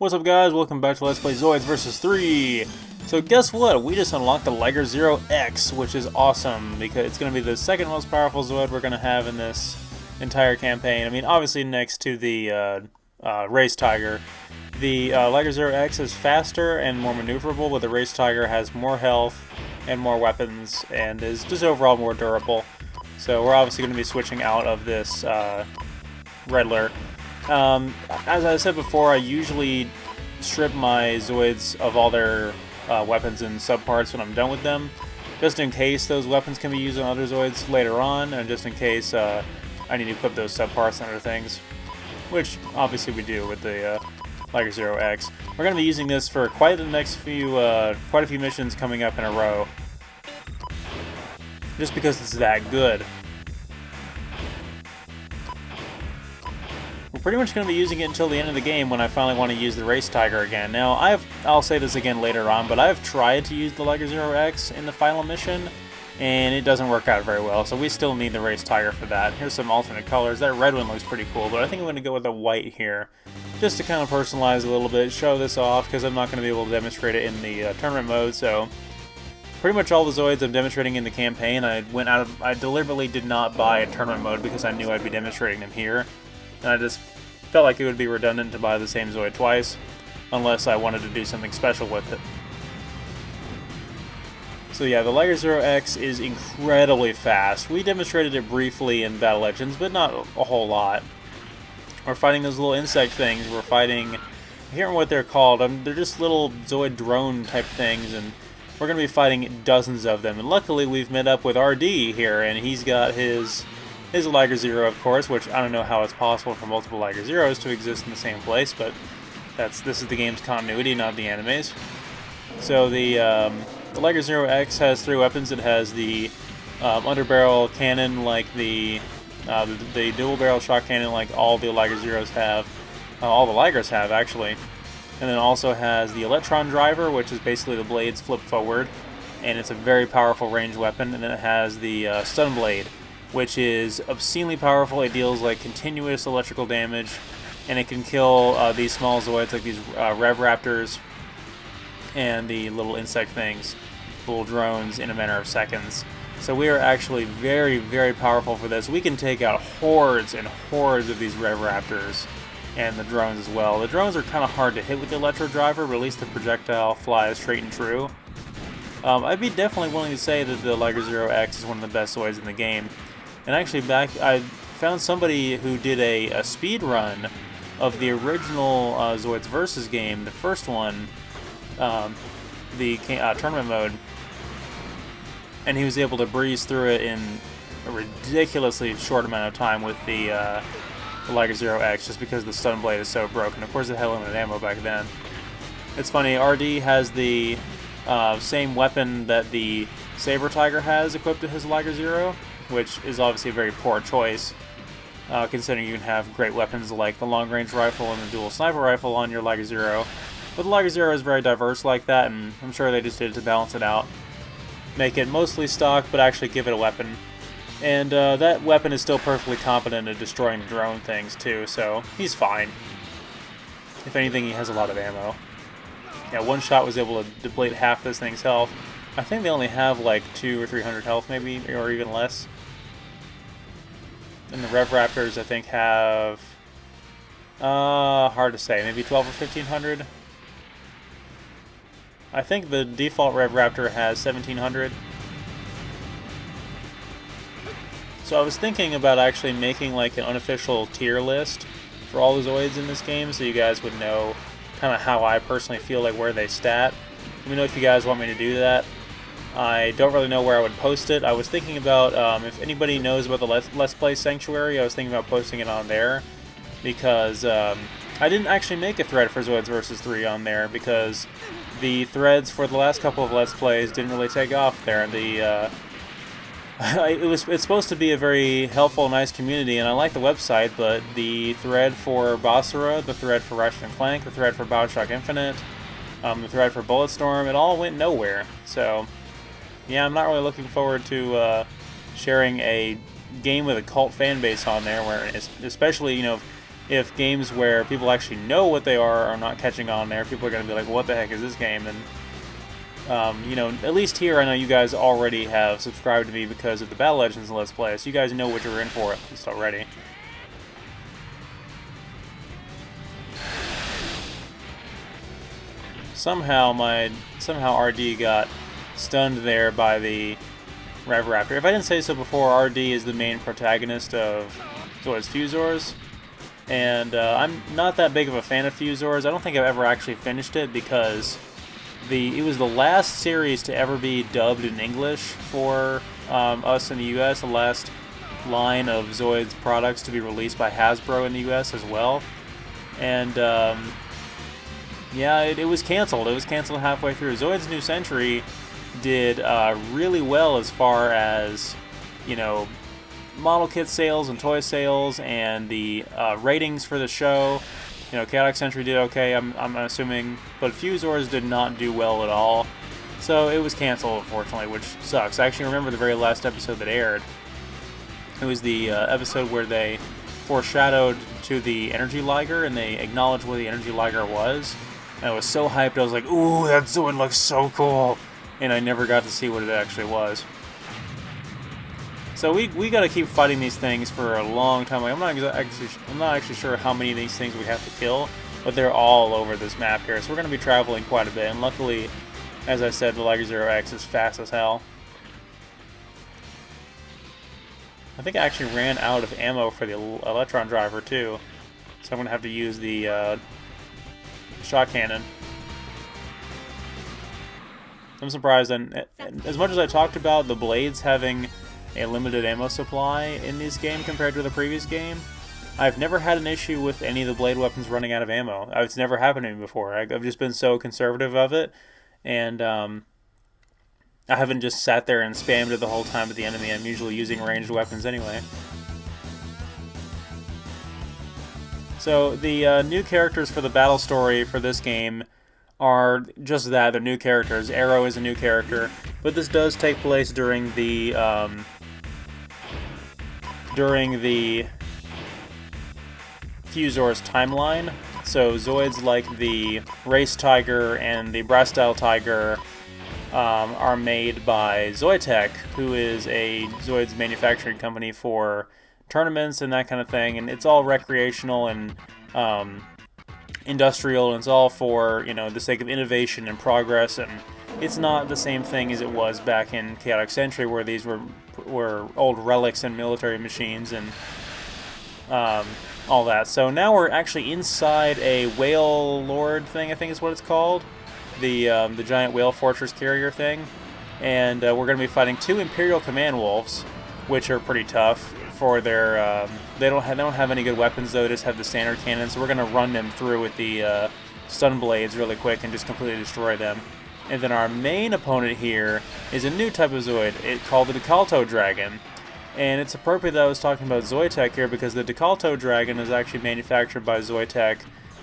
What's up guys, welcome back to Let's Play Zoids vs. III. So guess what, we just unlocked the Liger Zero X, which is awesome because it's going to be the second most powerful Zoid we're going to have in this entire campaign. I mean, obviously next to the Race Tiger. The Liger Zero X is faster and more maneuverable, but the Race Tiger has more health and more weapons and is just overall more durable. So we're obviously going to be switching out of this Redler. As I said before, I usually strip my Zoids of all their weapons and subparts when I'm done with them, just in case those weapons can be used on other Zoids later on, and just in case I need to equip those subparts and other things, which obviously we do with the Liger Zero X. We're going to be using this for quite a few missions coming up in a row, just because it's that good. We're pretty much going to be using it until the end of the game when I finally want to use the Race Tiger again. Now, I'll say this again later on, but I've tried to use the Liger Zero X in the final mission, and it doesn't work out very well, so we still need the Race Tiger for that. Here's some alternate colors. That red one looks pretty cool, but I think I'm going to go with the white here, just to kind of personalize a little bit, show this off, because I'm not going to be able to demonstrate it in the tournament mode, so pretty much all the Zoids I'm demonstrating in the campaign, I deliberately did not buy a tournament mode because I knew I'd be demonstrating them here. And I just felt like it would be redundant to buy the same Zoid twice, unless I wanted to do something special with it. So yeah, the Liger Zero X is incredibly fast. We demonstrated it briefly in Battle Legends, but not a whole lot. We're fighting those little insect things. We're fighting, I can't remember what they're called. They're just little Zoid drone type things, and we're going to be fighting dozens of them. And luckily we've met up with RD here, and he's got his Liger Zero, of course, which I don't know how it's possible for multiple Liger Zeros to exist in the same place, but this is the game's continuity, not the anime's. So the Liger Zero X has three weapons. It has the underbarrel cannon, like the dual barrel shot cannon, like all the Liger Zeros have, all the Ligers have actually, and then also has the electron driver, which is basically the blades flip forward, and it's a very powerful ranged weapon. And then it has the stun blade, which is obscenely powerful. It deals like continuous electrical damage, and it can kill these small Zoids like these Rev Raptors and the little insect things, little drones, in a matter of seconds. So we are actually very, very powerful for this. We can take out hordes and hordes of these Rev Raptors and the drones as well. The drones are kind of hard to hit with the Electro Driver, but at least the projectile flies straight and true. I'd be definitely willing to say that the Liger Zero X is one of the best Zoids in the game. And actually, I found somebody who did a speed run of the original Zoids Versus game, the first one, the tournament mode, and he was able to breeze through it in a ridiculously short amount of time with the Liger Zero X, just because the stun blade is so broken. Of course, it had limited ammo back then. It's funny, RD has the same weapon that the Saber Tiger has equipped to his Liger Zero, which is obviously a very poor choice, considering you can have great weapons like the long-range rifle and the dual sniper rifle on your Liger Zero. But the Liger Zero is very diverse like that, and I'm sure they just did it to balance it out. Make it mostly stock, but actually give it a weapon. And that weapon is still perfectly competent at destroying the drone things too, so he's fine. If anything, he has a lot of ammo. Yeah, one shot was able to deplete half this thing's health. I think they only have like 200 or 300 health maybe, or even less. And the Rev Raptors, I think, have, hard to say, maybe 12 or 1500. I think the default Rev Raptor has 1700. So I was thinking about actually making like an unofficial tier list for all the Zoids in this game, so you guys would know kind of how I personally feel like where they stat. Let me know if you guys want me to do that. I don't really know where I would post it. I was thinking about, if anybody knows about the Let's Play Sanctuary, I was thinking about posting it on there, because I didn't actually make a thread for Zoids vs. III on there, because the threads for the last couple of Let's Plays didn't really take off there. It's supposed to be a very helpful, nice community, and I like the website, but the thread for Basara, the thread for Ratchet and Clank, the thread for Bioshock Infinite, the thread for Bulletstorm, it all went nowhere. So yeah, I'm not really looking forward to sharing a game with a cult fan base on there, where especially, you know, if games where people actually know what they are not catching on there, people are going to be like, what the heck is this game? And, you know, at least here I know you guys already have subscribed to me because of the Battle Legends Let's Play, so you guys know what you're in for at least already. Somehow RD got stunned there by the Rev Raptor. If I didn't say so before, RD is the main protagonist of Zoids Fusors. And I'm not that big of a fan of Fusors. I don't think I've ever actually finished it because it was the last series to ever be dubbed in English for us in the US, the last line of Zoids products to be released by Hasbro in the US as well. And yeah, it was canceled. It was canceled halfway through. Zoids New Century did really well as far as, you know, model kit sales and toy sales and the ratings for the show. You know, Chaotic Century did okay, I'm assuming, but Fusors did not do well at all. So it was canceled, unfortunately, which sucks. I actually remember the very last episode that aired. It was the episode where they foreshadowed to the Energy Liger, and they acknowledged what the Energy Liger was. And I was so hyped, I was like, ooh, that Zoid looks so cool! And I never got to see what it actually was. So we got to keep fighting these things for a long time. Like, I'm not actually sure how many of these things we have to kill, but they're all over this map here. So we're going to be traveling quite a bit. And luckily, as I said, the Liger Zero X is fast as hell. I think I actually ran out of ammo for the Electron Driver too, so I'm going to have to use the shot cannon. I'm surprised, and as much as I talked about the blades having a limited ammo supply in this game compared to the previous game, I've never had an issue with any of the blade weapons running out of ammo. It's never happened to me before. I've just been so conservative of it, and I haven't just sat there and spammed it the whole time at the enemy. I'm usually using ranged weapons anyway. So the new characters for the battle story for this game are just that, they're new characters. Arrow is a new character, but this does take place during the Fusors timeline. So Zoids like the Race Tiger and the Brass Style Tiger are made by Zoitech, who is a Zoids manufacturing company for tournaments and that kind of thing, and it's all recreational and industrial, and it's all for, you know, the sake of innovation and progress, and it's not the same thing as it was back in Chaotic Century, where these were old relics and military machines and all that. So now we're actually inside a whale lord thing, I think is what it's called, the giant whale fortress carrier thing, and we're going to be fighting two Imperial Command Wolves, which are pretty tough. For their, they don't have any good weapons though. They just have the standard cannon, so we're gonna run them through with the stun blades really quick and just completely destroy them. And then our main opponent here is a new type of Zoid. It's called the Decalto Dragon, and it's appropriate that I was talking about Zoitech here because the Decalto Dragon is actually manufactured by Zoitech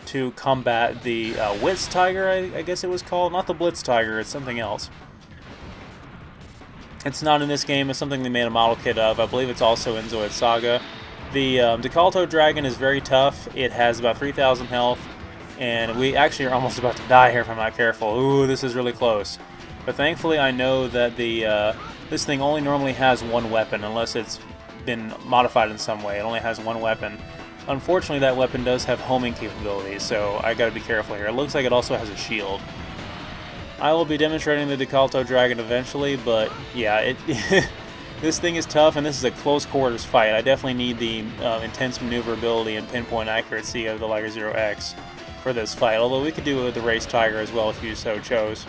to combat the Witz Tiger, I guess it was called. Not the Blitz Tiger, it's something else. It's not in this game, it's something they made a model kit of. I believe it's also in Zoid Saga. The Decalto Dragon is very tough. It has about 3,000 health, and we actually are almost about to die here if I'm not careful. Ooh, this is really close. But thankfully I know that this thing only normally has one weapon, unless it's been modified in some way. It only has one weapon. Unfortunately, that weapon does have homing capabilities, so I gotta be careful here. It looks like it also has a shield. I will be demonstrating the Decalto Dragon eventually, but yeah, this thing is tough, and this is a close quarters fight. I definitely need the intense maneuverability and pinpoint accuracy of the Liger Zero X for this fight, although we could do it with the Race Tiger as well if you so chose.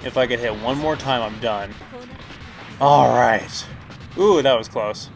If I could hit one more time, I'm done. Alright. Ooh, that was close.